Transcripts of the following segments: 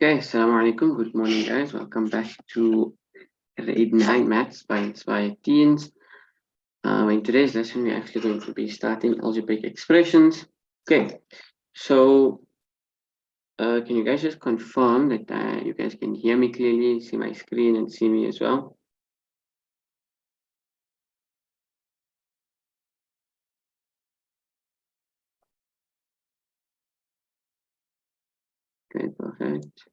Okay, assalamu alaikum. Good morning, guys. Welcome back to grade 9 maths by Inspired Teens. In today's lesson, we're actually going to be starting algebraic expressions. Okay, so can you guys just confirm that you guys can hear me clearly, see my screen, and see me as well? Okay, perfect.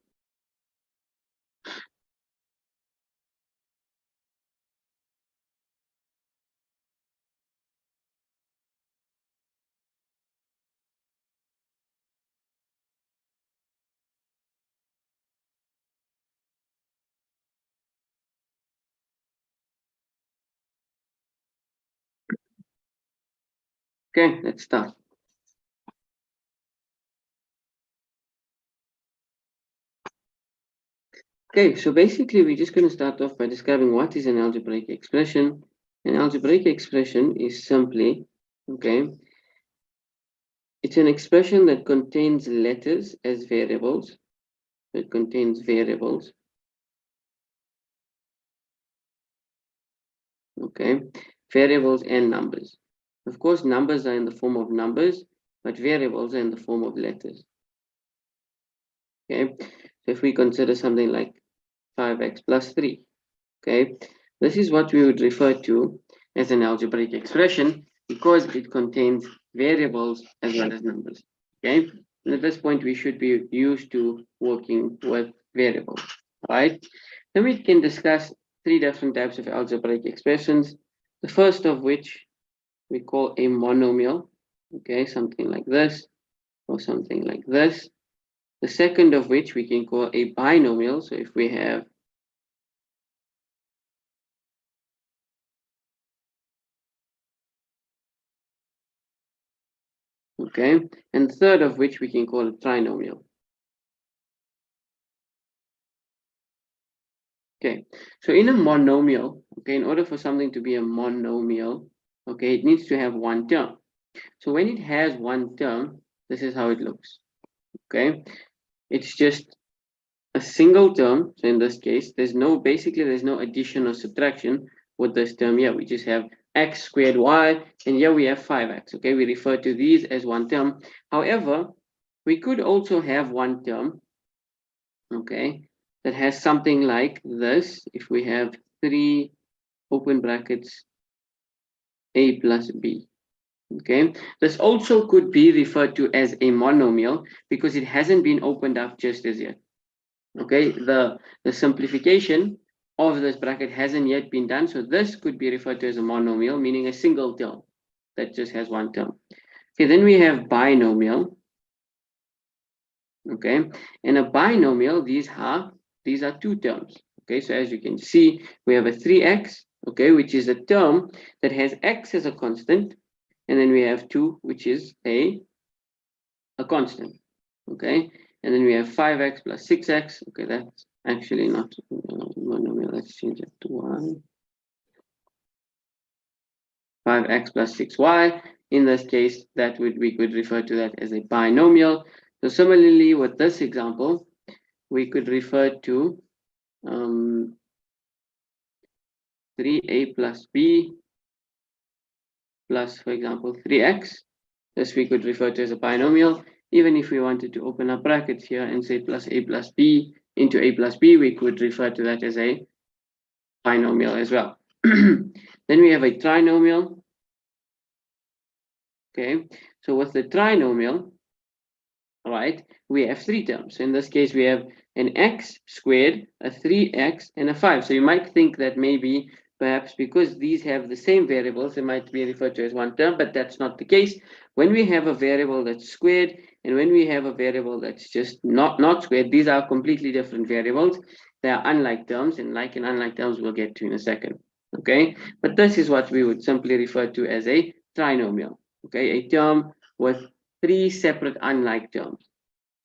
Okay, let's start. Okay, so basically we're just going to start off by describing what is an algebraic expression. An algebraic expression is simply, okay, it's an expression that contains letters as variables. It contains variables, okay, variables and numbers. Of course, numbers are in the form of numbers, but variables are in the form of letters. Okay, so if we consider something like 5x plus 3, okay, this is what we would refer to as an algebraic expression because it contains variables as well as numbers. Okay, and at this point, we should be used to working with variables, right? Then we can discuss three different types of algebraic expressions. The first of which we call a monomial, okay, something like this or something like this. The second of which we can call a binomial. So if we have okay, and third of which we can call a trinomial. Okay, so in a monomial, okay, in order for something to be a monomial, okay, it needs to have one term. So when it has one term, this is how it looks. Okay, it's just a single term. So in this case, there's no addition or subtraction with this term here. We just have x squared y, and here we have 5x. Okay, we refer to these as one term. However, we could also have one term, okay, that has something like this. If we have 3 open brackets a plus b. Okay, this also could be referred to as a monomial because it hasn't been opened up just as yet. Okay, the simplification of this bracket hasn't yet been done, so this could be referred to as a monomial, meaning a single term that just has one term. Okay, then we have binomial. Okay, and a binomial, these are two terms. Okay, so as you can see, we have a 3x, okay, which is a term that has x as a constant, and then we have 2, which is a constant. Okay, and then we have 5x plus 6x. Okay, that's actually not monomial. Let's change it to 1. 5x plus 6y. In this case, we could refer to that as a binomial. So similarly, with this example, we could refer to 3a plus b plus, for example, 3x. This we could refer to as a binomial. Even if we wanted to open up brackets here and say plus a plus b into a plus b, we could refer to that as a binomial as well. Then we have a trinomial. Okay, so with the trinomial, all right, we have three terms. In this case, we have an x squared, a 3x, and a 5. So you might think that maybe perhaps because these have the same variables, they might be referred to as one term, but that's not the case. When we have a variable that's squared, and when we have a variable that's just not squared, these are completely different variables. They are unlike terms, and like and unlike terms we'll get to in a second. Okay, but this is what we would simply refer to as a trinomial. Okay, a term with three separate unlike terms.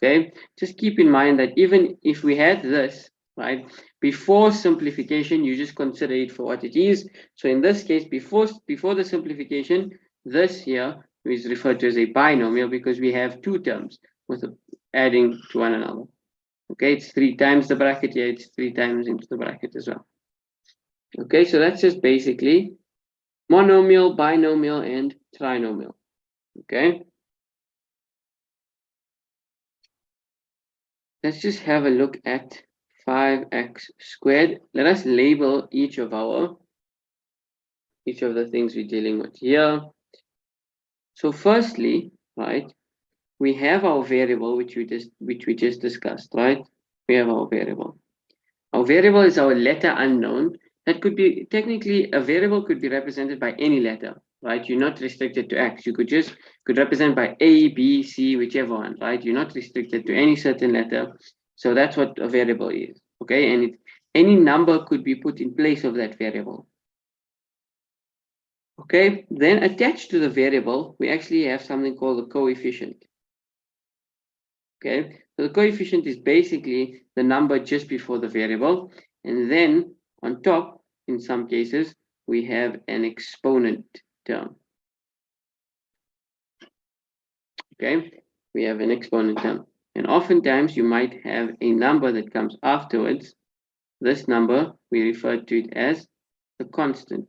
Okay, just keep in mind that even if we had this, right, before simplification, you just consider it for what it is. So in this case, before the simplification, this here is referred to as a binomial because we have two terms with adding to one another. Okay, it's 3 times the bracket here, it's 3 times into the bracket as well. Okay, so that's just basically monomial, binomial, and trinomial. Okay, let's just have a look at 5x squared. Let us label each of the things we're dealing with here. So firstly, right, we have our variable which we just discussed, right? We have our variable. Our variable is our letter unknown. That could be technically a variable could be represented by any letter, right? You're not restricted to X. You could represent by A, B, C, whichever one, right? You're not restricted to any certain letter. So that's what a variable is, okay? And any number could be put in place of that variable. Okay, then attached to the variable, we actually have something called a coefficient. Okay, so the coefficient is basically the number just before the variable, and then on top, in some cases, we have an exponent term. Okay, we have an exponent term, and oftentimes you might have a number that comes afterwards. This number, we refer to it as the constant.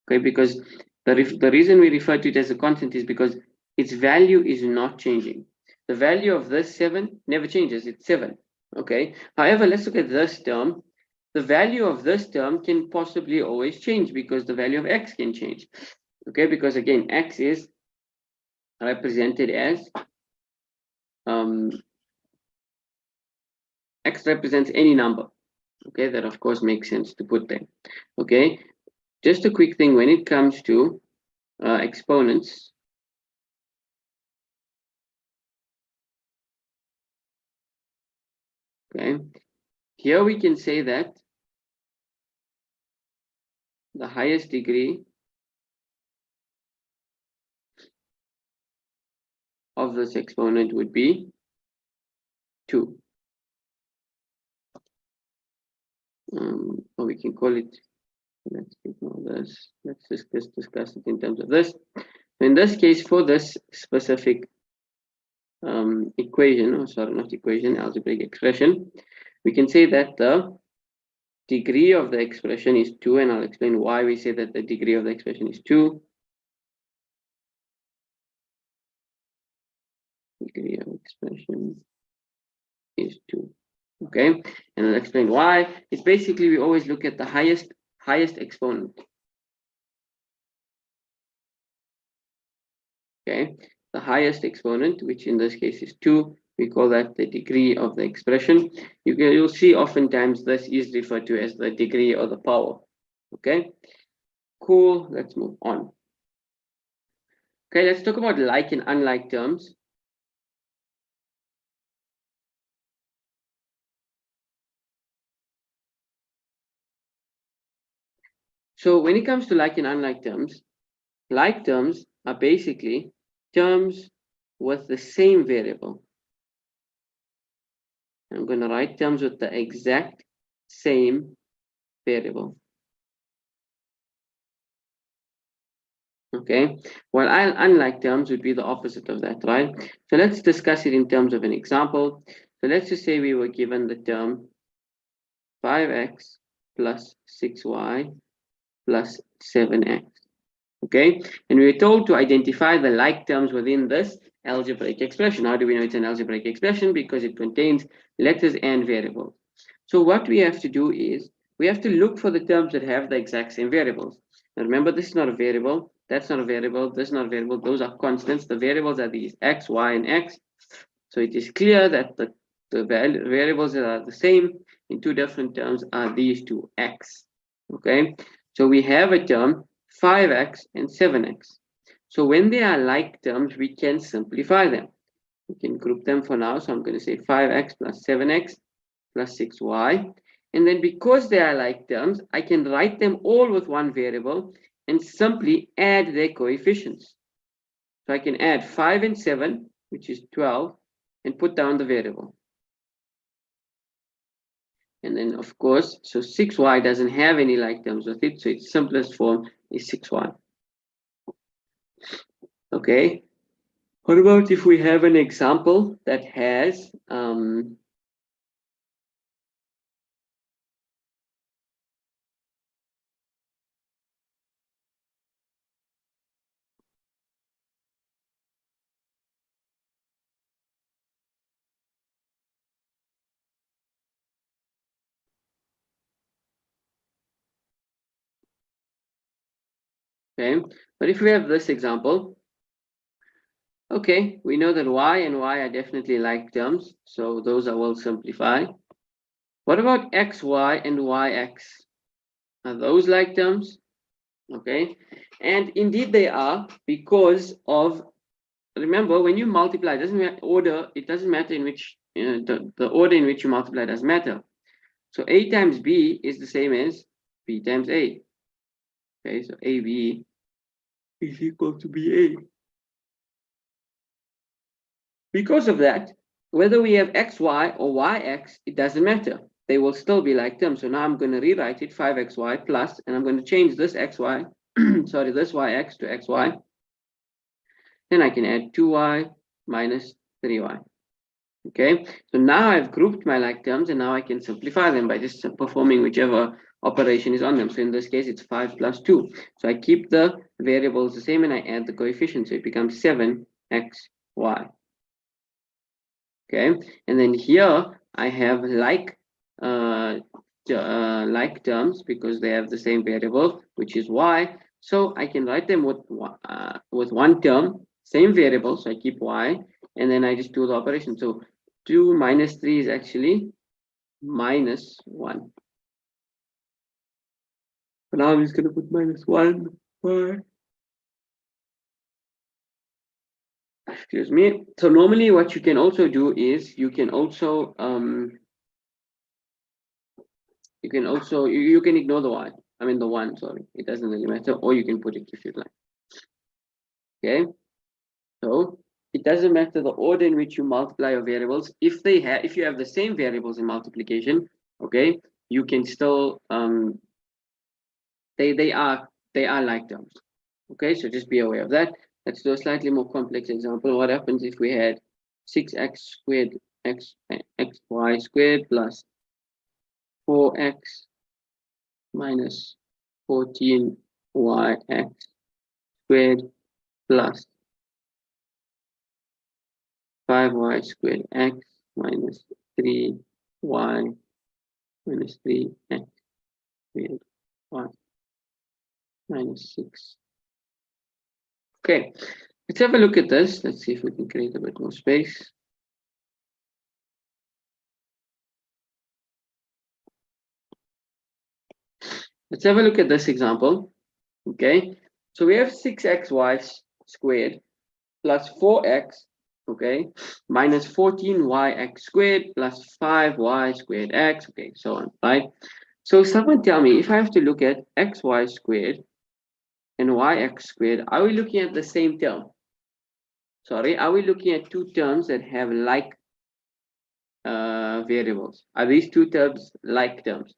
Okay, because the reason we refer to it as a constant is because its value is not changing. The value of this 7 never changes, it's 7. Okay, however, let's look at this term. The value of this term can possibly always change because the value of x can change. Okay, because again, x is represented as x represents any number. Okay, that of course makes sense to put there. Okay, just a quick thing when it comes to exponents. Okay, here we can say that the highest degree of this exponent would be 2. Or we can call it, let's ignore this. Let's just discuss it in terms of this. In this case, for this specific equation, or sorry, not equation, algebraic expression, we can say that the degree of the expression is 2, and I'll explain why we say that the degree of the expression is 2. Degree of expression is 2. Okay, and I'll explain why. It's basically we always look at the highest exponent. Okay, the highest exponent, which in this case is 2, we call that the degree of the expression. You'll see oftentimes this is referred to as the degree or the power. Okay, cool, let's move on. Okay, let's talk about like and unlike terms. So when it comes to like and unlike terms, like terms are basically terms with the same variable. I'm going to write terms with the exact same variable. Okay, while unlike terms would be the opposite of that, right? So let's discuss it in terms of an example. So let's just say we were given the term 5x plus 6y plus 7x. Okay, and we were told to identify the like terms within this algebraic expression. How do we know it's an algebraic expression? Because it contains letters and variables. So what we have to do is we have to look for the terms that have the exact same variables. Now remember, this is not a variable, that's not a variable, this is not a variable, those are constants. The variables are these x, y, and x. So it is clear that the variables that are the same in two different terms are these two x. Okay, so we have a term 5x and 7x. So when they are like terms, we can simplify them. We can group them for now. So I'm going to say 5x plus 7x plus 6y. And then because they are like terms, I can write them all with one variable and simply add their coefficients. So I can add 5 and 7, which is 12, and put down the variable. And then, of course, so 6y doesn't have any like terms with it, so its simplest form is 6y. Okay. What about if we have an example that has Okay, but if we have this example, okay, we know that y and y are definitely like terms, so those I will simplify. What about xy and yx? Are those like terms? Okay, and indeed they are, because of, remember, when you multiply, it doesn't matter order, it doesn't matter in which the order in which you multiply doesn't matter. So a times b is the same as b times a. Okay, so ab is equal to ba. Because of that, whether we have xy or yx, it doesn't matter. They will still be like terms. So now I'm going to rewrite it 5xy plus, and I'm going to change this xy, sorry, this yx to xy. Then I can add 2y minus 3y. Okay, so now I've grouped my like terms, and now I can simplify them by just performing whichever operation is on them. So in this case, it's 5 plus 2. So I keep the variables the same, and I add the coefficient. So it becomes 7xy. Okay, and then here I have like terms because they have the same variable, which is y. So I can write them with one term, same variable. So I keep y, and then I just do the operation. So 2 minus 3 is actually minus 1. But now I'm just going to put minus 1. Excuse me. So normally what you can also do is you can also you can ignore the y. I mean the 1, sorry. It doesn't really matter, or you can put it if you'd like. Okay. So it doesn't matter the order in which you multiply your variables. If you have the same variables in multiplication, okay, you can still they are like terms. Okay, so just be aware of that. Let's do a slightly more complex example. What happens if we had 6x squared xy squared plus 4x minus 14yx squared plus 5y squared x minus 3y minus 3x squared y minus 6. Okay, let's have a look at this. Let's see if we can create a bit more space. Let's have a look at this example. Okay, so we have 6xy squared plus 4x, okay, minus 14yx squared plus 5y squared x, okay, so on, right? So someone tell me, if I have to look at xy squared and yx squared, are we looking at the same term? Sorry, are we looking at two terms that have like variables? Are these two terms like terms?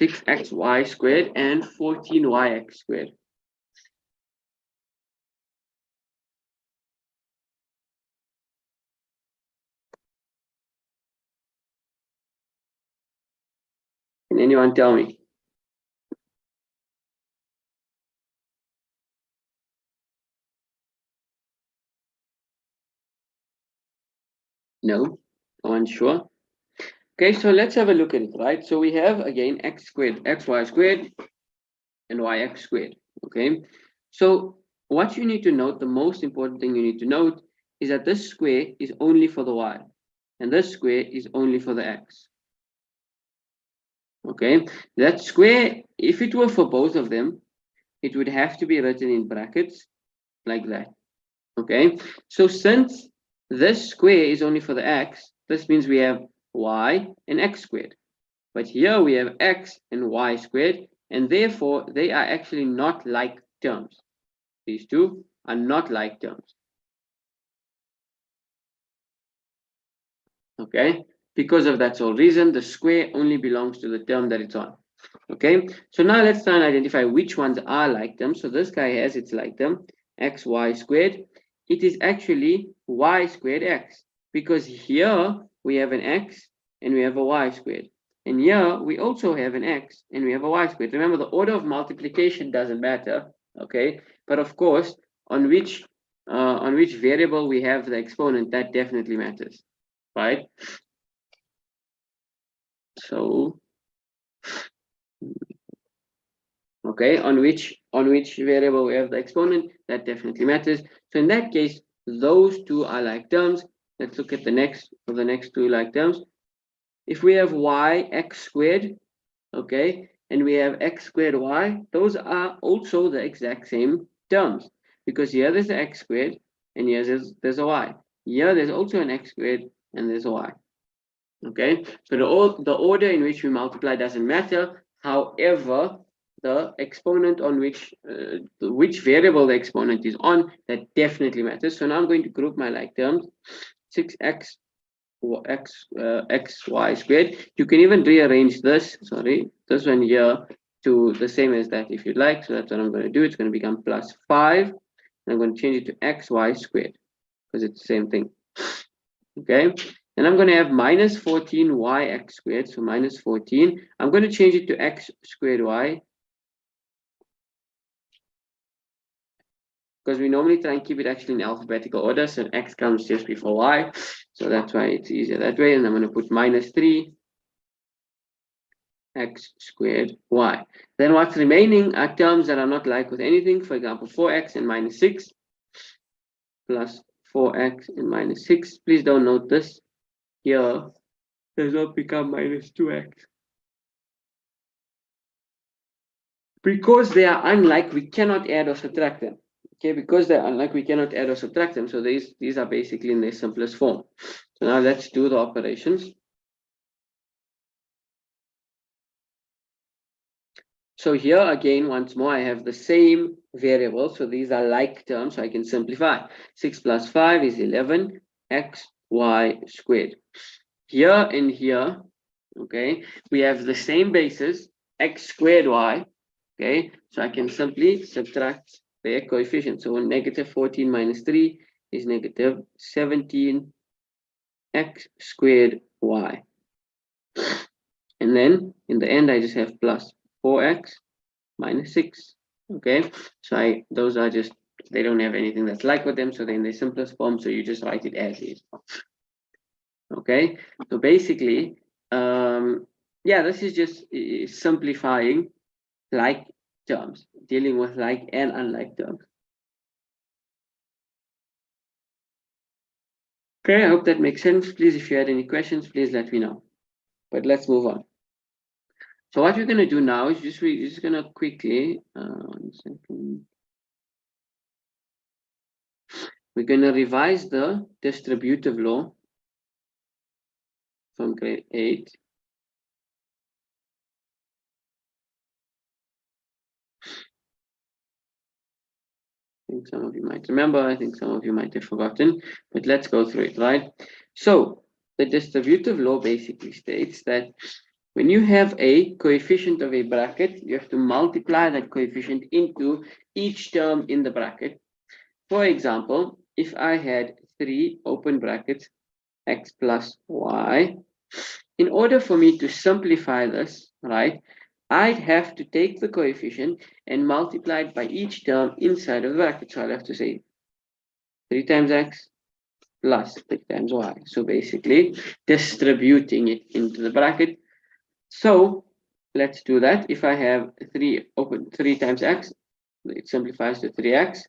6xy squared and 14yx squared. Can anyone tell me? No? No one sure? Okay, so let's have a look at it, right? So we have again x squared, xy squared, and yx squared. Okay, so what you need to note, the most important thing you need to note, is that this square is only for the y, and this square is only for the x. Okay, that square, if it were for both of them, it would have to be written in brackets like that. Okay, so since this square is only for the x, this means we have y and x squared. But here we have x and y squared, and therefore they are actually not like terms. These two are not like terms. Okay, because of that sole reason, the square only belongs to the term that it's on. Okay, so now let's try and identify which ones are like terms. So this guy has its like term, xy squared. It is actually y squared x, because here we have an x and we have a y squared. And here we also have an x and we have a y squared. Remember, the order of multiplication doesn't matter, okay? But of course, on which variable we have the exponent, that definitely matters, right? So Okay, on which variable we have the exponent, that definitely matters. So in that case, those two are like terms. Let's look at the next two like terms. If we have y x squared, okay, and we have x squared y, those are also the exact same terms, because here there's the x squared and here there's a y. Here there's also an x squared and there's a y. Okay, so the order in which we multiply doesn't matter. However, the exponent on which variable the exponent is on, that definitely matters. So now I'm going to group my like terms. 6x x y squared. You can even rearrange this one here to the same as that if you'd like. So that's what I'm going to do. It's going to become plus 5, and I'm going to change it to xy squared because it's the same thing. Okay, and I'm going to have minus 14yx squared, so minus 14. I'm going to change it to x squared y, because we normally try and keep it actually in alphabetical order, so x comes just before y, so that's why it's easier that way. And I'm going to put minus 3 x squared y. Then what's remaining are terms that are not like with anything. For example, 4x and minus 6 plus 4x and minus 6. Please don't note this here does not become minus 2x. Because they are unlike, we cannot add or subtract them. Okay, because they're unlike, we cannot add or subtract them. So these are basically in their simplest form. So now let's do the operations. So here again, once more, I have the same variable. So these are like terms, so I can simplify. 6 plus 5 is 11, x, y squared. Here and here, okay, we have the same basis, x squared y, okay, so I can simply subtract their coefficient. So negative 14 minus 3 is negative 17 x squared y. And then in the end, I just have plus 4x minus 6. Okay, so those are just, they don't have anything that's like with them, so they're in the simplest form, so you just write it as is. Okay, so basically, yeah, this is just simplifying like terms, dealing with like and unlike terms. Okay, I hope that makes sense. Please, if you had any questions, please let me know. But let's move on. So what we're going to do now is we're just going to quickly, 1 second. We're going to revise the distributive law from grade 8. I think some of you might remember, I think some of you might have forgotten, but let's go through it, right? So the distributive law basically states that when you have a coefficient of a bracket, you have to multiply that coefficient into each term in the bracket. For example, if I had 3 open brackets, x plus y, in order for me to simplify this, right, I'd have to take the coefficient and multiply it by each term inside of the bracket. So I'll have to say 3 times x plus 3 times y. So basically distributing it into the bracket. So let's do that. If I have 3 times x, it simplifies to 3x.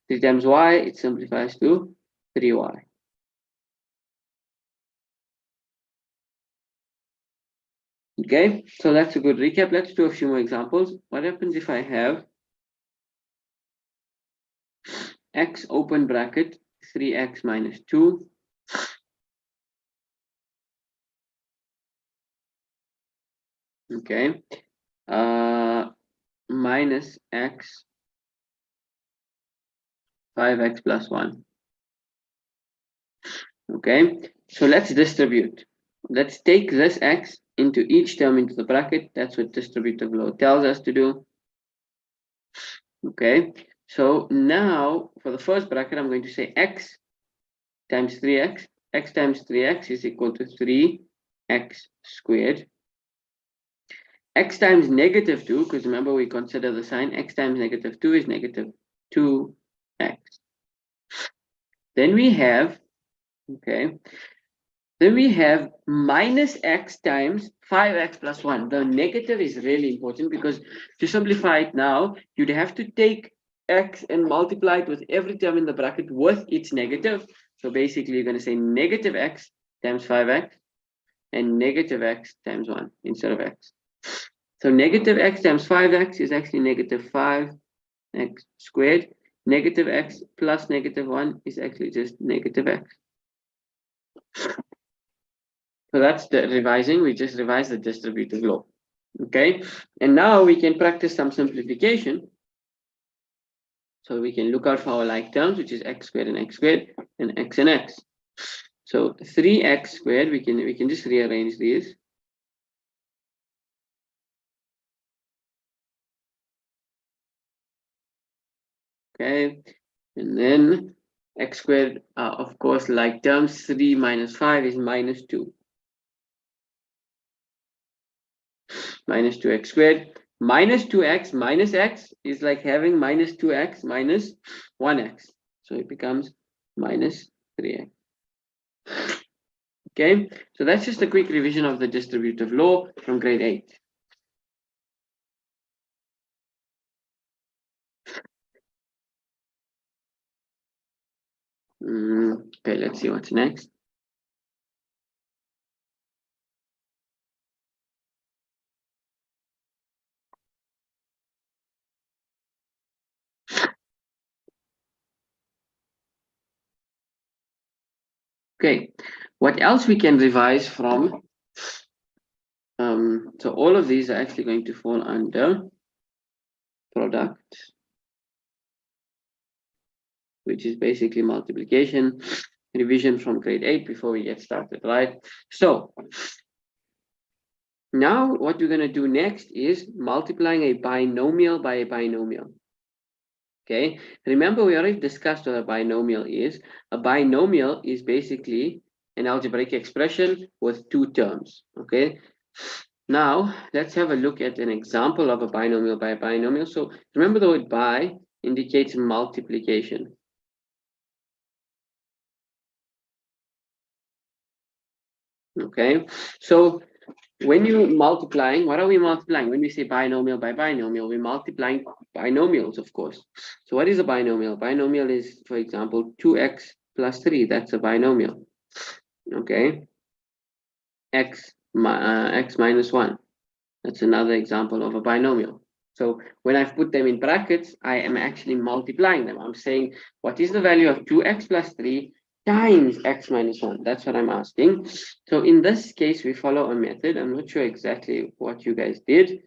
3 times y, it simplifies to 3y. Okay, so that's a good recap. Let's do a few more examples. What happens if I have x open bracket 3x minus 2 okay minus x 5x plus 1. Okay, so let's distribute. Let's take this x into each term into the bracket. That's what distributive law tells us to do. Okay, so now for the first bracket, I'm going to say x times 3x. X times 3x is equal to 3x squared. X times negative 2, because remember we consider the sign, x times negative 2 is negative 2x. Then we have, okay, Then we have minus x times 5x plus 1. The negative is really important because to simplify it now, you'd have to take x and multiply it with every term in the bracket with its negative. So basically, you're going to say negative x times 5x and negative x times 1 instead of x. So negative x times 5x is actually negative 5x squared. Negative x plus negative 1 is actually just negative x. So that's the revising. We just revised the distributive law. Okay, and now we can practice some simplification. So we can look out for our like terms, which is x squared and x and x. So 3x squared, we can just rearrange these. Okay, and then x squared, of course, like terms, 3 minus 5 is minus 2. Minus 2x squared. Minus 2x minus x is like having minus 2x minus 1x. So it becomes minus 3x. Okay, so that's just a quick revision of the distributive law from grade 8. Okay, let's see what's next. Okay, what else we can revise from? So all of these are actually going to fall under product, which is basically multiplication, revision from grade 8 before we get started, right? So now what we're going to do next is multiplying a binomial by a binomial. Okay, remember we already discussed what a binomial is. A binomial is basically an algebraic expression with two terms. Okay, now let's have a look at an example of a binomial by a binomial. So remember the word by indicates multiplication. Okay, so when you're multiplying, what are we multiplying? When we say binomial by binomial, we're multiplying binomials, of course. So what is a binomial? Binomial is, for example, 2x plus 3. That's a binomial. Okay. X minus 1. That's another example of a binomial. So when I've put them in brackets, I am actually multiplying them. I'm saying, what is the value of 2x plus 3 times x minus 1? That's what I'm asking. So in this case, we follow a method. I'm not sure exactly what you guys did,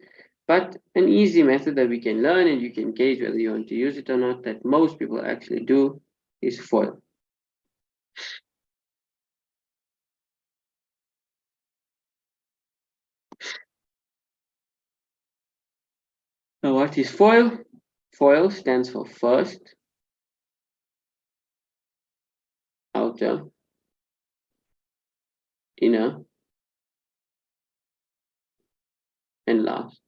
but an easy method that we can learn and you can gauge whether you want to use it or not, that most people actually do, is FOIL. Now, what is FOIL? FOIL stands for first, outer, inner, and last.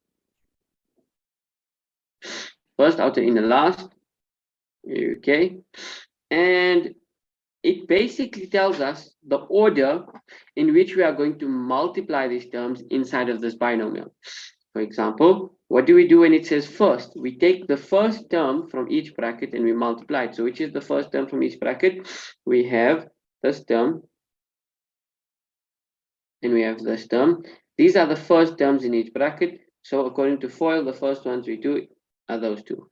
First, outer, inner, last. Okay. And it basically tells us the order in which we are going to multiply these terms inside of this binomial. For example, what do we do when it says first? We take the first term from each bracket and we multiply it. So which is the first term from each bracket? We have this term and we have this term. These are the first terms in each bracket. So according to FOIL, the first ones we do are those two.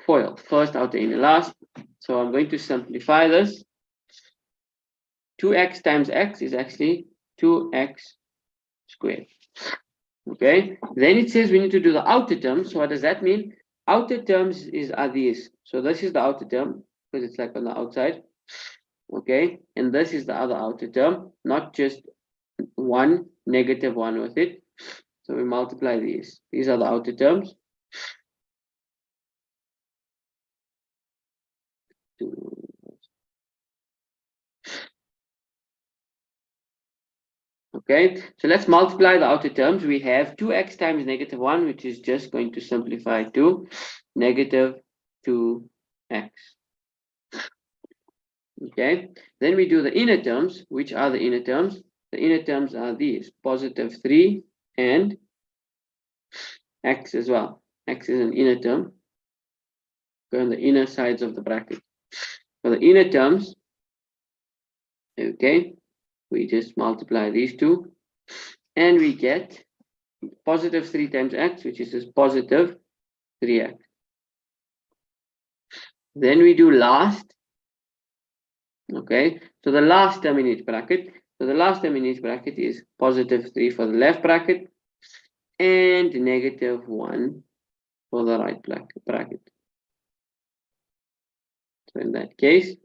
FOIL, first, outer, inner, last. So I'm going to simplify this. 2x times x is actually 2x squared. Okay, then it says we need to do the outer terms. So what does that mean? Outer terms are these. So this is the outer term because it's like on the outside. Okay, and this is the other outer term, not just one negative one with it. So we multiply these. These are the outer terms. Okay, so let's multiply the outer terms. We have 2x times negative 1, which is just going to simplify to negative 2x. Okay, then we do the inner terms. Which are the inner terms? The inner terms are these, positive 3 and x as well. X is an inner term. Go on the inner sides of the bracket. For the inner terms, okay, we just multiply these two, and we get positive 3 times x, which is this positive 3x. Then we do last. Okay, so the last term in each bracket. So the last term in each bracket is positive 3 for the left bracket and negative 1 for the right bracket. So in that case,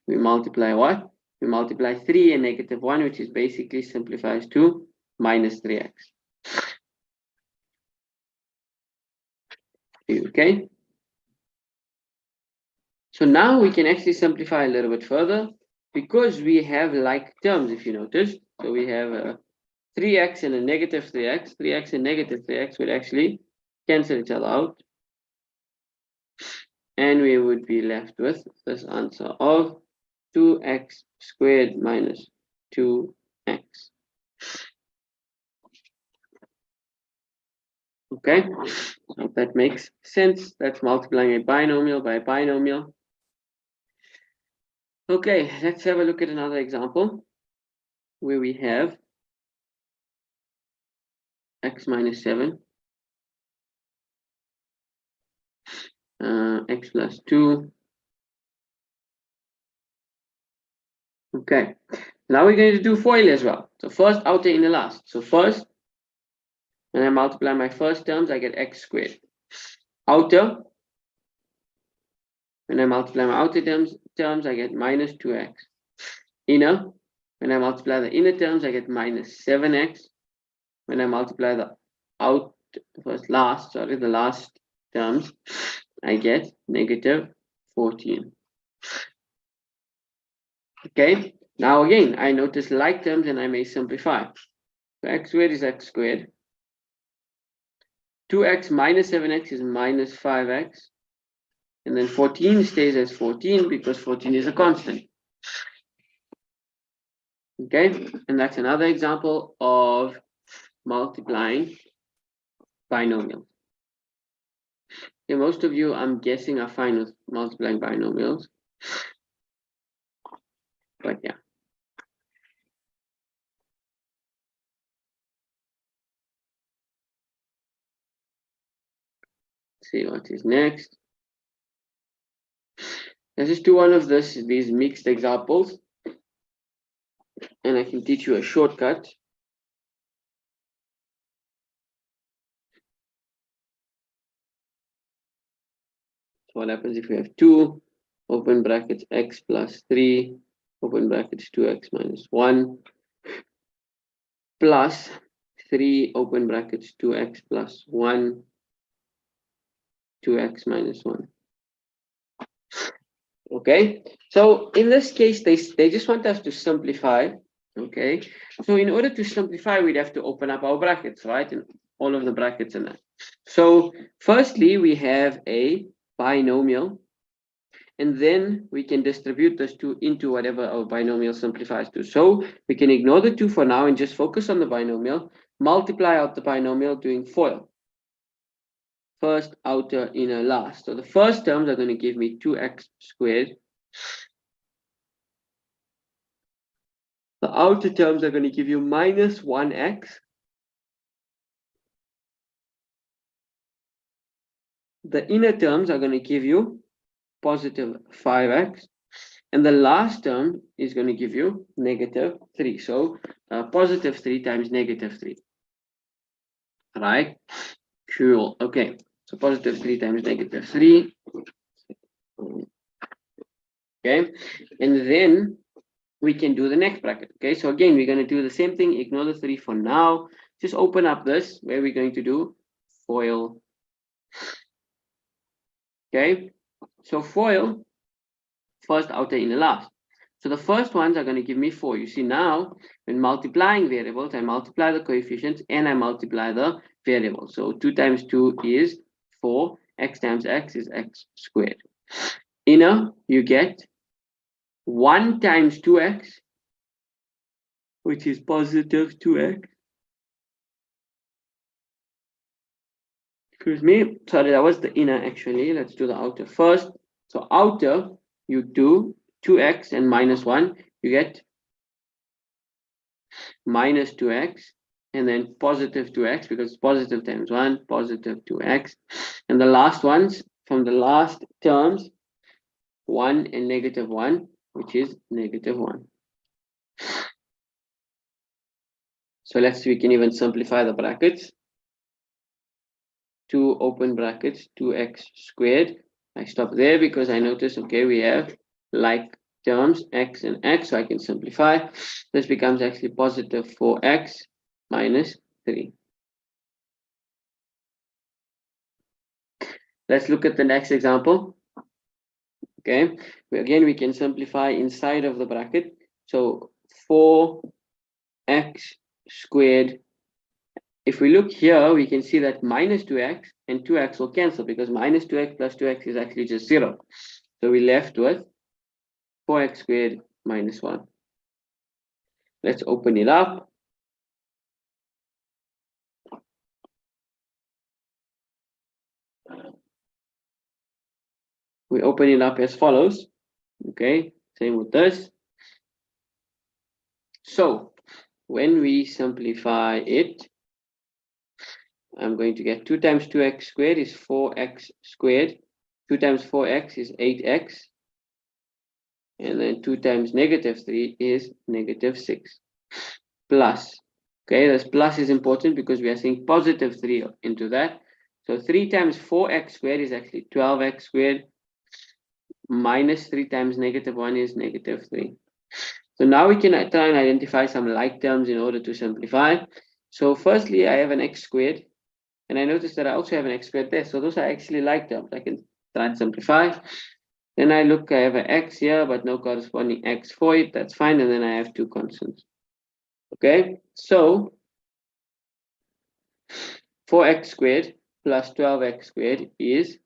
we multiply what? We multiply 3 and negative 1, which is basically simplifies to minus 3x. Okay. So now we can actually simplify a little bit further because we have like terms, if you notice. So we have a 3x and a negative 3x. 3x and negative 3x will actually cancel each other out. And we would be left with this answer of 2x squared minus 2x. Okay, so that makes sense. That's multiplying a binomial by a binomial. Okay, let's have a look at another example where we have x minus 7, x plus 2. Okay, now we're going to do FOIL as well. So first, outer, inner, last. So first, when I multiply my first terms, I get x squared. Outer, when I multiply my outer terms, I get minus 2x. Inner, when I multiply the inner terms, I get minus 7x. When I multiply the the last terms, I get negative 14. Okay, now again, I notice like terms and I may simplify. So x squared is x squared. 2x minus 7x is minus 5x. And then 14 stays as 14 because 14 is a constant. Okay, and that's another example of multiplying binomials. Okay, most of you, I'm guessing, are fine with multiplying binomials. But yeah. Let's see what is next. Let's just do one of these mixed examples. And I can teach you a shortcut. So what happens if we have 2, open brackets, x plus 3, open brackets, 2x minus 1, plus 3, open brackets, 2x plus 1, 2x minus 1. Okay, so in this case, they just want us to simplify. Okay, so in order to simplify, we'd have to open up our brackets, right? And all of the brackets in that. So firstly, we have a binomial, and then we can distribute those two into whatever our binomial simplifies to. So we can ignore the 2 for now and just focus on the binomial, multiply out the binomial doing FOIL. First, outer, inner, last. So the first terms are going to give me 2x squared. The outer terms are going to give you minus 1x. The inner terms are going to give you positive 5x. And the last term is going to give you negative 3. So positive 3 times negative 3. All right, cool. Okay, so positive 3 times negative 3. Okay, and then we can do the next bracket. Okay, so again, we're going to do the same thing. Ignore the 3 for now. Just open up this where we're going to do FOIL. Okay, so FOIL, first, outer, inner, last. So the first ones are going to give me 4. You see now, when multiplying variables, I multiply the coefficients and I multiply the variables. So 2 times 2 is 4. X times x is x squared. inner, you get 1 times 2x, which is positive 2x. Excuse me, sorry, that was the inner actually. Let's do the outer first. So outer, you do 2x and minus 1, you get minus 2x, and then positive 2x, because positive times 1, positive 2x. And the last ones, from the last terms, 1 and negative 1, which is negative 1. So let's see, we can even simplify the brackets. 2 open brackets, 2x squared. I stop there because I notice, okay, we have like terms, x and x, so I can simplify. This becomes actually positive 4x minus 3. Let's look at the next example. Okay, again, we can simplify inside of the bracket. So 4x squared. If we look here, we can see that minus 2x and 2x will cancel because minus 2x plus 2x is actually just 0. So we're left with 4x squared minus 1. Let's open it up. We open it up as follows. Okay, same with this. So when we simplify it, I'm going to get 2 times 2x squared is 4x squared. 2 times 4x is 8x. And then 2 times negative 3 is negative 6. Plus. Okay, this plus is important because we are saying positive 3 into that. So 3 times 4x squared is actually 12x squared. Minus 3 times negative 1 is negative 3. So now we can try and identify some like terms in order to simplify. So firstly, I have an x squared. And I notice that I also have an x squared there. So those are actually like terms. I can try and simplify. Then I look, I have an x here, but no corresponding x for it. That's fine. And then I have 2 constants. Okay, so 4x squared plus 12x squared is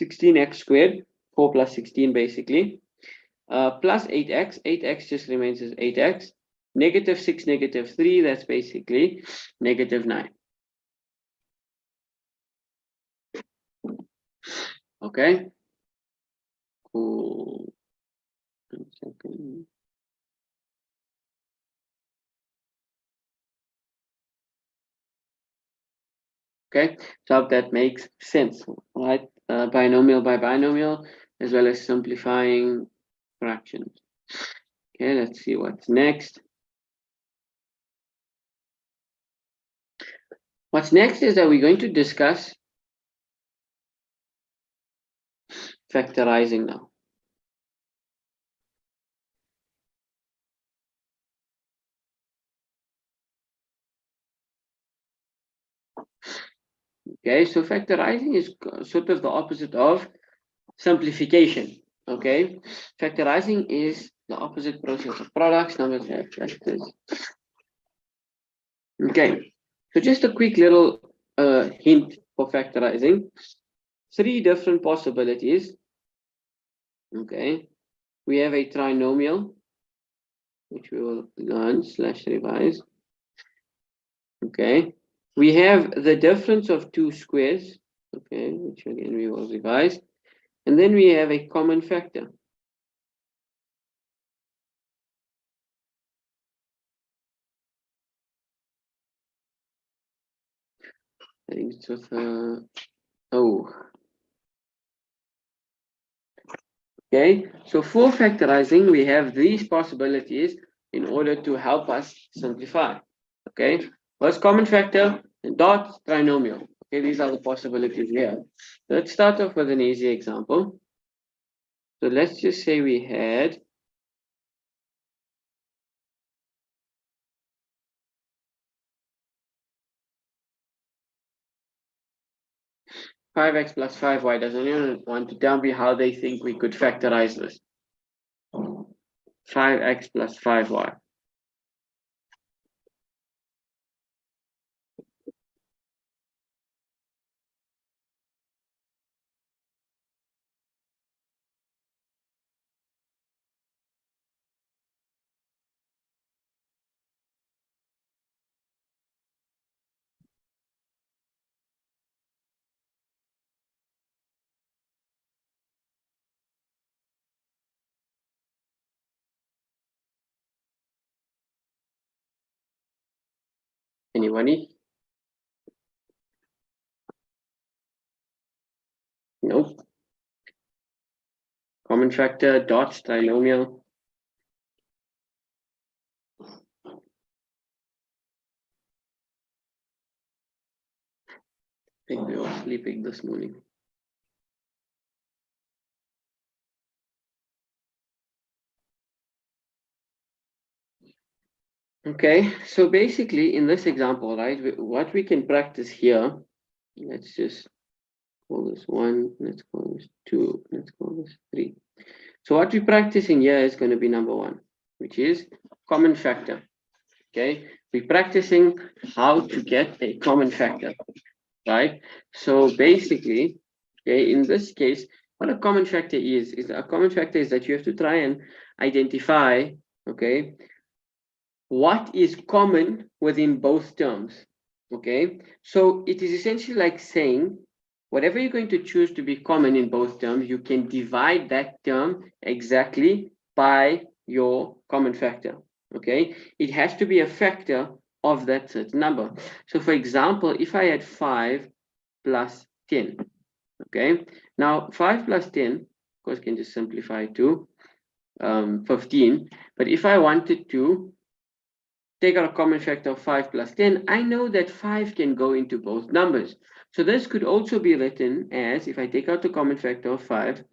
16x squared, 4 plus 16 basically. Plus 8x, 8x just remains as 8x. Negative 6, negative 3, that's basically negative 9. Okay. Cool. 1 second. Okay, so I hope that makes sense, right? Binomial by binomial, as well as simplifying fractions. Okay, let's see what's next. What's next is that we're going to discuss factorizing now. Okay, so factorizing is sort of the opposite of simplification. Okay, factorizing is the opposite process of products, numbers, factors. Okay, so just a quick little hint for factorizing. 3 different possibilities. Okay, we have a trinomial, which we will learn / revise. Okay, we have the difference of 2 squares. Okay, which again we will revise. And then we have a common factor. I think it's with okay, so for factorizing, we have these possibilities in order to help us simplify. Okay, first common factor, dot trinomial. Okay, these are the possibilities here. Let's start off with an easy example. So let's just say we had 5x plus 5y. Does anyone want to tell me how they think we could factorize this? 5x plus 5y. Anybody? Nope. Common factor, dots, trinomial. I think we were sleeping this morning. Okay, so basically in this example, right, what we can practice here, let's just call this 1, let's call this 2, let's call this 3. So what we're practicing here is going to be number 1, which is common factor. Okay, we're practicing how to get a common factor, right? So basically, okay, in this case, what a common factor is a common factor is that you have to try and identify, okay, what is common within both terms. Okay, so it is essentially like saying whatever you're going to choose to be common in both terms, you can divide that term exactly by your common factor. Okay, it has to be a factor of that certain number. So for example, if I had 5 plus 10, okay, now 5 plus 10, of course, can just simplify to 15. But if I wanted to take out a common factor of 5 plus 10, I know that 5 can go into both numbers. So this could also be written as, if I take out the common factor of 5,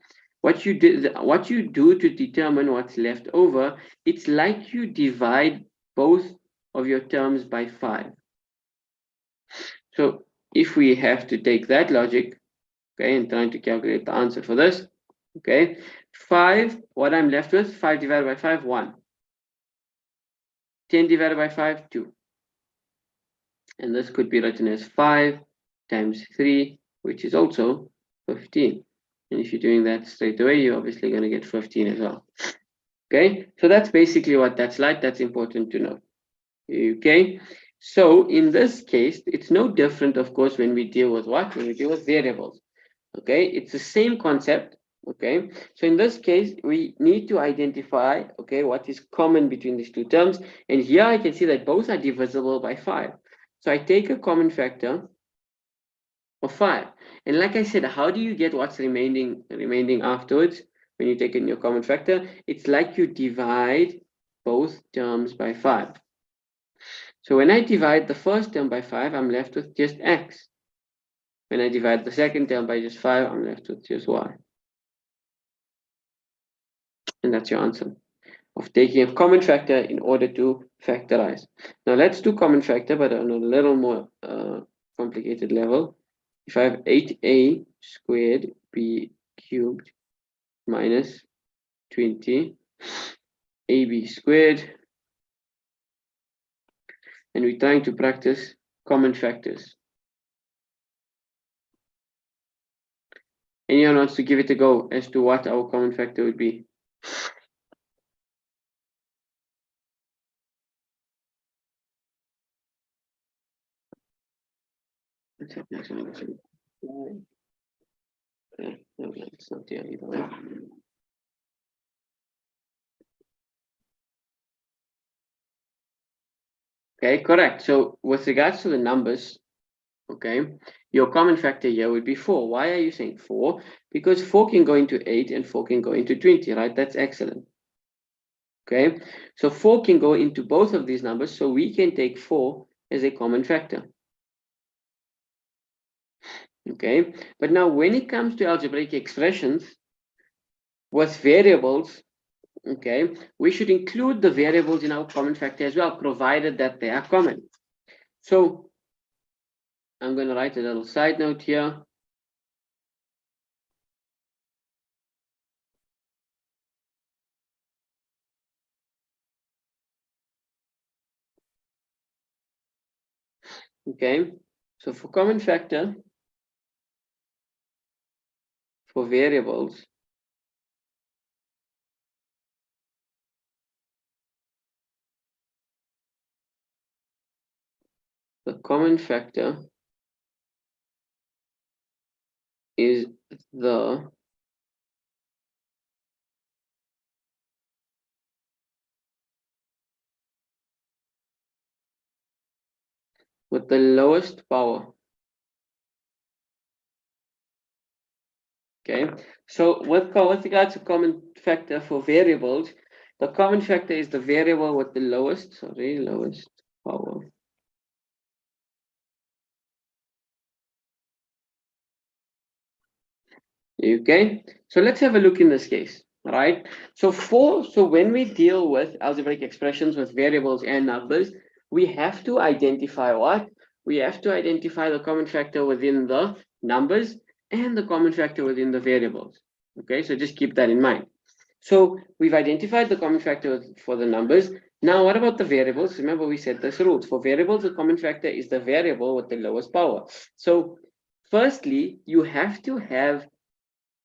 what you do to determine what's left over, it's like you divide both of your terms by 5. So if we have to take that logic, okay, and trying to calculate the answer for this, okay, 5, what I'm left with, 5 divided by 5, 1. 10 divided by 5, 2. And this could be written as 5 times 3, which is also 15. And if you're doing that straight away, you're obviously going to get 15 as well. Okay, so that's basically what that's like. That's important to know. Okay, so in this case, it's no different, of course, when we deal with what? When we deal with variables. Okay, it's the same concept. Okay, so in this case, we need to identify, okay, what is common between these two terms. And here I can see that both are divisible by 5. So I take a common factor of 5. And like I said, how do you get what's remaining afterwards when you take in your common factor? It's like you divide both terms by 5. So when I divide the first term by 5, I'm left with just x. When I divide the second term by just 5, I'm left with just y. And that's your answer of taking a common factor in order to factorize. Now let's do common factor, but on a little more complicated level. If I have 8a squared b cubed minus 20 ab squared, and we're trying to practice common factors. Anyone wants to give it a go as to what our common factor would be? Let's have next one. Okay, no, it's not there either way. Okay, correct. So with regards to the numbers, okay, your common factor here would be 4. Why are you saying 4? Because 4 can go into 8 and 4 can go into 20, right? That's excellent. Okay, so 4 can go into both of these numbers, so we can take 4 as a common factor. Okay, but now when it comes to algebraic expressions with variables, okay, we should include the variables in our common factor as well, provided that they are common. So I'm going to write a little side note here. Okay, so for common factor, for variables, the common factor is the with the lowest power. Okay, so with regards to common factor for variables, the common factor is the variable with the lowest power. Okay, so let's have a look in this case, right? So when we deal with algebraic expressions with variables and numbers, we have to identify what? We have to identify the common factor within the numbers and the common factor within the variables. Okay, so just keep that in mind. So we've identified the common factor for the numbers. Now, what about the variables? Remember, we said this rule. For variables, the common factor is the variable with the lowest power. So firstly, you have to have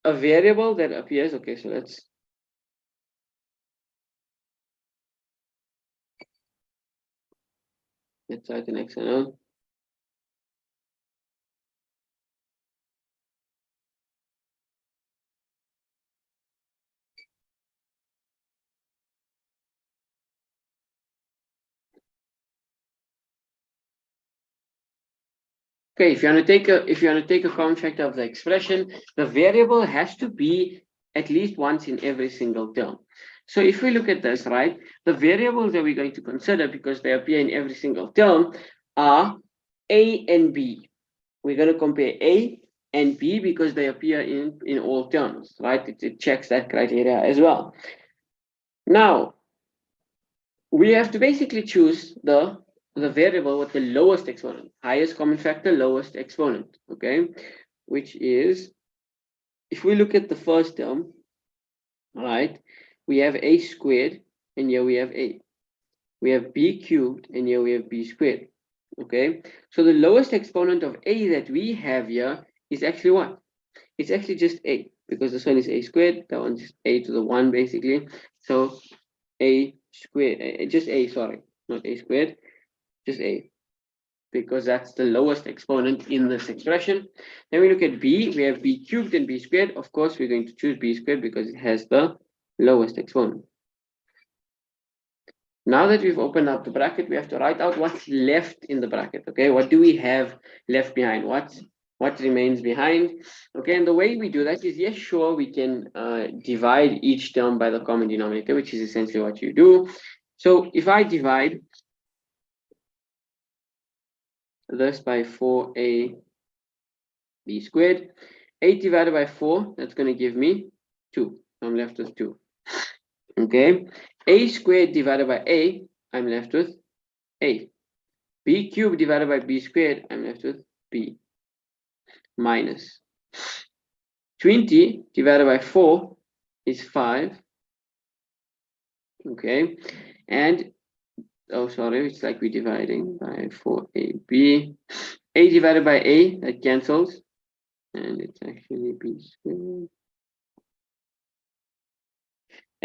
a variable that appears. Okay, so let's write an XML. Okay, if you want to take a common factor of the expression, the variable has to be at least once in every single term. So if we look at this, right, the variables that we're going to consider, because they appear in every single term, are A and B. We're going to compare A and B because they appear in all terms, right? It checks that criteria as well. Now, we have to basically choose the variable with the lowest exponent, highest common factor, lowest exponent, okay? Which is, if we look at the first term, all right, we have A squared, and here we have A. We have B cubed, and here we have B squared, okay? So the lowest exponent of A that we have here is actually what? It's actually just A, because this one is A squared, that one's just A to the 1, basically. So A squared, just A, sorry, not A squared, just A, because that's the lowest exponent in this expression. Then we look at B, we have B cubed and B squared. Of course, we're going to choose B squared because it has the lowest exponent. Now that we've opened up the bracket, we have to write out what's left in the bracket, okay? What do we have left behind? What remains behind? Okay, and the way we do that is, yes, sure, we can divide each term by the common denominator, which is essentially what you do. So if I divide this by 4ab squared, 8 divided by 4, that's going to give me 2. So I'm left with 2. Okay, a squared divided by a, I'm left with a. B cubed divided by b squared, I'm left with b, minus 20 divided by 4 is 5. Okay, and oh, sorry, it's like we're dividing by 4ab. A divided by a, that cancels, and it's actually b squared.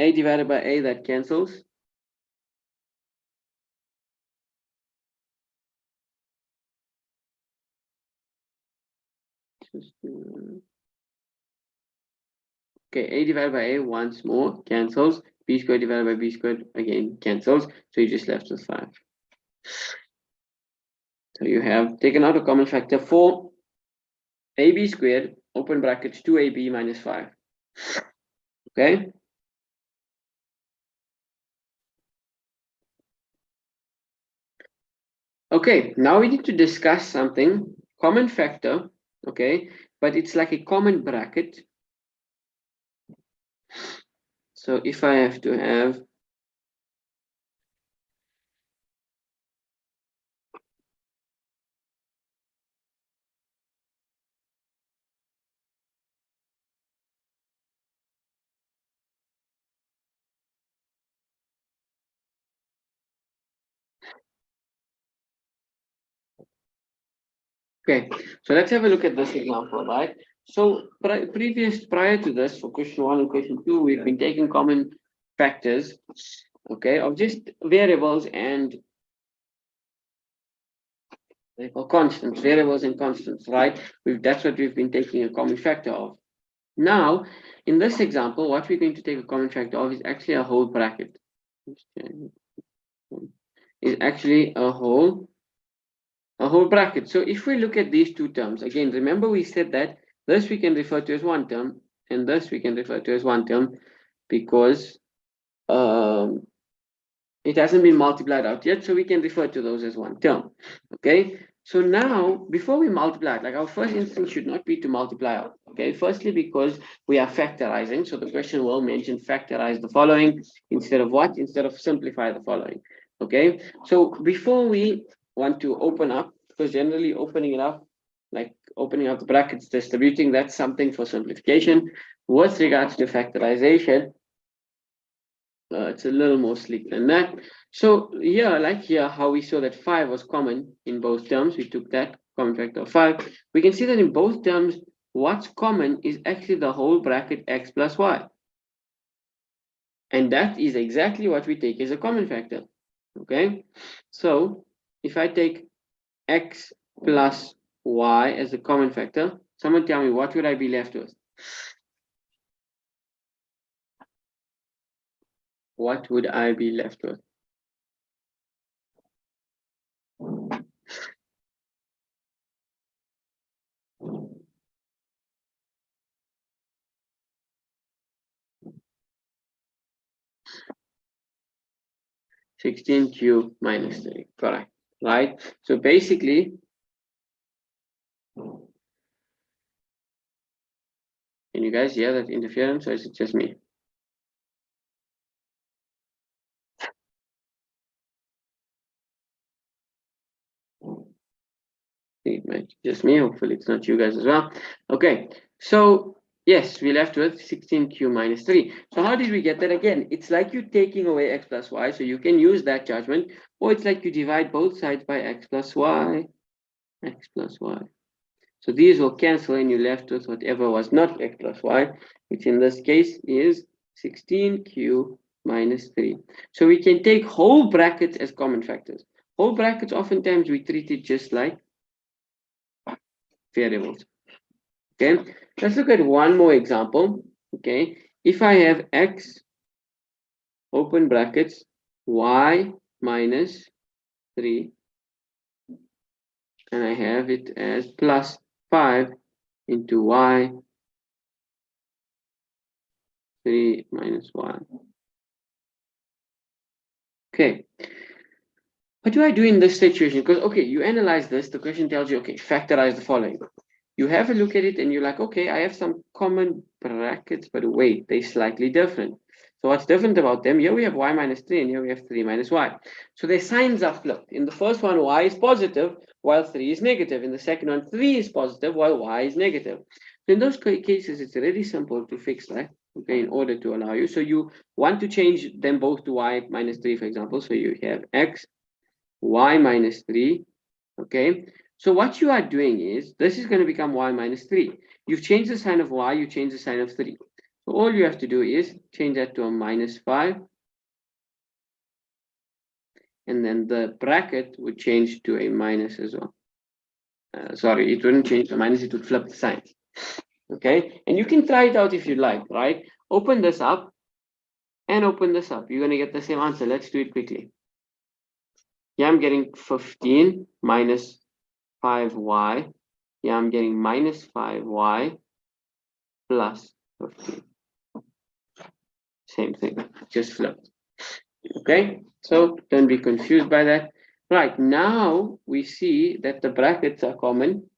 A divided by a, that cancels. Okay, a divided by a once more cancels. B squared divided by b squared again cancels. So you're just left with 5. So you have taken out a common factor for ab squared, open brackets, 2ab minus 5. Okay. Okay, now we need to discuss something. Common factor, okay, but it's like a common bracket. So if I have to have okay, so let's have a look at this example, right? So prior to this, for question 1 and question 2, we've been taking common factors, okay, of just variables and constants, variables and constants, right? That's what we've been taking a common factor of. Now, in this example, what we're going to take a common factor of is actually a whole bracket. Is actually a whole a whole bracket. So if we look at these two terms, again, remember we said that this we can refer to as one term, and this we can refer to as one term because it hasn't been multiplied out yet, so we can refer to those as one term. Okay, so now before we multiply it, like our first instinct should not be to multiply out. Okay, firstly because we are factorizing, so the question will mention factorize the following instead of what? Instead of simplify the following. Okay, so before we want to open up, because generally opening it up, like opening up the brackets, distributing, that's something for simplification. With regards to factorization, it's a little more sleek than that. So yeah, like here, how we saw that 5 was common in both terms, we took that common factor of 5. We can see that in both terms, what's common is actually the whole bracket x plus y. And that is exactly what we take as a common factor. Okay, so if I take x plus y as a common factor, someone tell me what would I be left with? What would I be left with? Sixteen cubed minus 3, correct, right? So basically, can you guys hear that interference, or is it just me? It might be just me, hopefully it's not you guys as well. Okay, so yes, we left with 16q minus 3. So how did we get that? Again, it's like you're taking away x plus y, so you can use that judgment, or it's like you divide both sides by x plus y, x plus y. So these will cancel and you're left with whatever was not x plus y, which in this case is 16q minus 3. So we can take whole brackets as common factors. Whole brackets, oftentimes we treat it just like variables. Okay, let's look at one more example. Okay, if I have x, open brackets, y minus 3, and I have it as plus 5 into y 3 minus 1. Okay, what do I do in this situation? Because, okay, you analyze this, the question tells you, okay, factorize the following. You have a look at it and you're like, okay, I have some common brackets, but wait, they're slightly different. So what's different about them? Here we have y minus 3 and here we have 3 minus y. So their signs are flipped. In the first one, y is positive while 3 is negative. In the second one, 3 is positive while y is negative. So in those cases, it's really simple to fix that, okay, in order to allow you. So you want to change them both to y minus 3, for example. So you have x, y minus 3, okay? So what you are doing is, this is going to become y minus 3. You've changed the sign of y, you change the sign of 3. So all you have to do is change that to a minus 5. And then the bracket would change to a minus as well. Sorry, it wouldn't change to minus, it would flip the sign. Okay, and you can try it out if you like, right? Open this up and open this up. You're going to get the same answer. Let's do it quickly. Yeah, I'm getting 15 minus 5y. Yeah, I'm getting minus 5y plus 15. Same thing, just flipped. Okay, so don't be confused by that. Right, now we see that the brackets are common.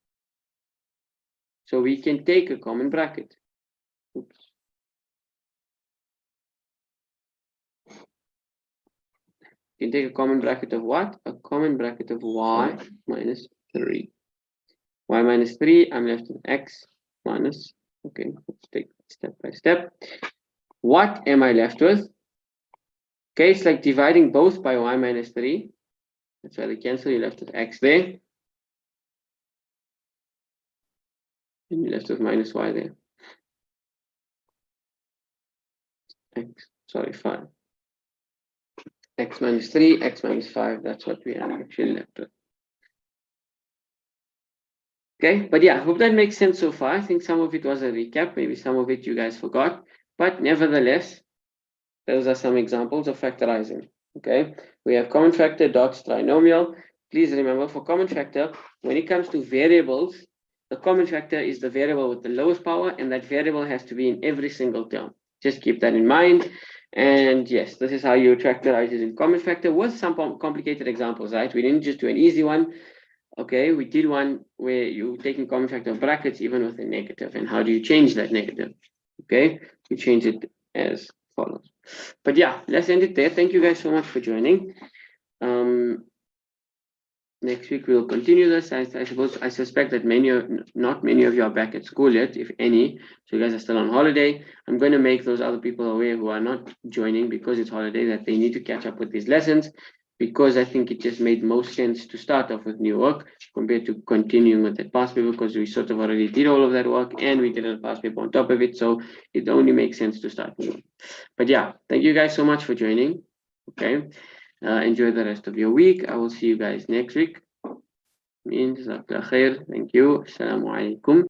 So we can take a common bracket. Oops. You can take a common bracket of what? A common bracket of y minus 3. Y minus 3, I'm left with x minus, okay, let's take step by step. What am I left with? Okay, it's like dividing both by y minus 3. That's why they cancel, you're left with x there. And you're left with minus y there. X, sorry, 5. X minus 3, x minus 5, that's what we are actually left with. Okay, but yeah, I hope that makes sense so far. I think some of it was a recap, maybe some of it you guys forgot, but nevertheless, those are some examples of factorizing. Okay, we have common factor, dots, trinomial. please remember for common factor, when it comes to variables, the common factor is the variable with the lowest power, and that variable has to be in every single term. Just keep that in mind. And yes, this is how you factorize it in common factor with some complicated examples, right? We didn't just do an easy one. Okay, we did one where you're taking common factor of brackets even with a negative, and how do you change that negative? Okay, you change it as follows. But yeah, let's end it there. Thank you guys so much for joining. Next week we'll continue this. I suspect that not many of you are back at school yet, if any. So you guys are still on holiday. I'm going to make those other people aware who are not joining because it's holiday that they need to catch up with these lessons, because I think it just made most sense to start off with new work compared to continuing with that past paper, because we sort of already did all of that work and we did a past paper on top of it. So it only makes sense to start new. But yeah, thank you guys so much for joining. Okay. Enjoy the rest of your week. I will see you guys next week. Thank you. Assalamu alaikum.